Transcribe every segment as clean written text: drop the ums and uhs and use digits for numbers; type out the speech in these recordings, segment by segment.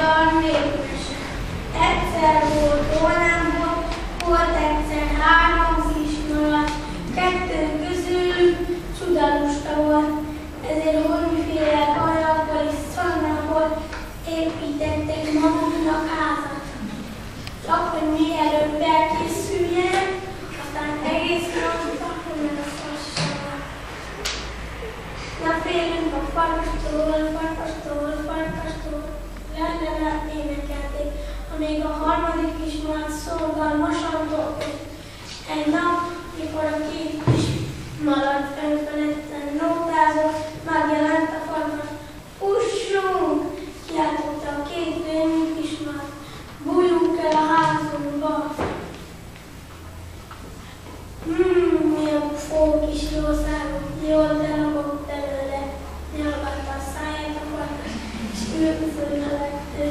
magyar népmese. Egyszer volt, hol nem volt egyszer 3 kismalac, 2 közülük csudalusta volt, ezért valamiféle kajlakkal és szalmából építették maguknak házat. Csak hogy mielőtt elkészüljenek, aztán egész nap megszassanak. Na félünk a farkastól, le énekelték, amíg a 3. kismalac szorgalmasan dolgozott. Egy nap, mikor a 2 kismalac önfeledten nótázott, megjelent a farkas. Fussunk! Kiáltotta a 2 rémű kismalac. Bújjunk el a házunkba! Milyen bufó kis jószágok, jól belagott előle, nyalogatta a száját a farkas, és üldözölette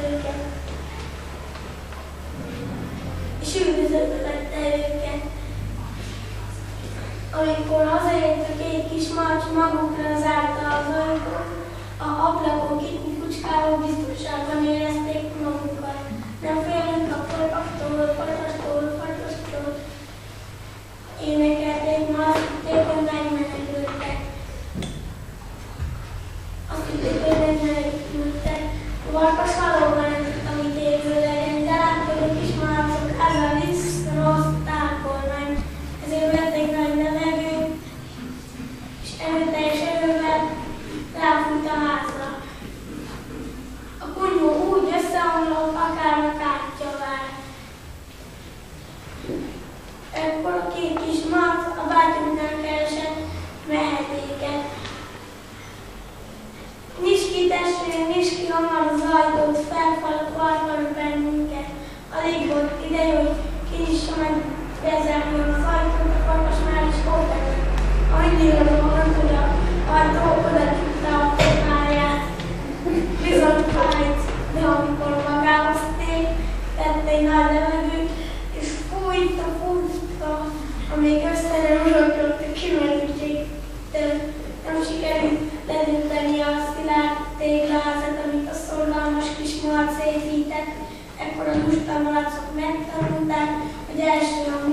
őket. Amikor hazaért a 2 kis malac, magukra zárta az ajtót, a ablakon kikukucskáló biztonságban érezték magukat. Nem félünk a farkastól, énekelték, ma azt hitték, hogy megmenekültek. A farkas valóban nem tudta, mit évül legyen, de látta, hogy a kis malacok ezzel visszarozták meg. Ezért vették nagy levegőt, és erőteljes erővel ráfújt a házra. A kunyhó úgy összeomlott, akár a kártya vált. Ekkor a 2 kis malac a bátyuknál keresett mehetéket. Niski testvér, Niski hamar zajtott, felfarkant bennünket. Alig volt ideje, hogy kinyissa meg bezárjon az ajtót, a farkas már is ott előtt. Ahogy lilladóan, hogy a ajtó oda csukta a fogáját. Bizony fájt, de amikor magához tett egy nagy levegőt, és fújta, amíg össze nem zsartott a kimerültségtől. Nem sikerült ledönteni a szilárd téglaházat, amit a szorgalmas kis malac épített. Ekkor a lusta malacok megtanulták, hogy első nap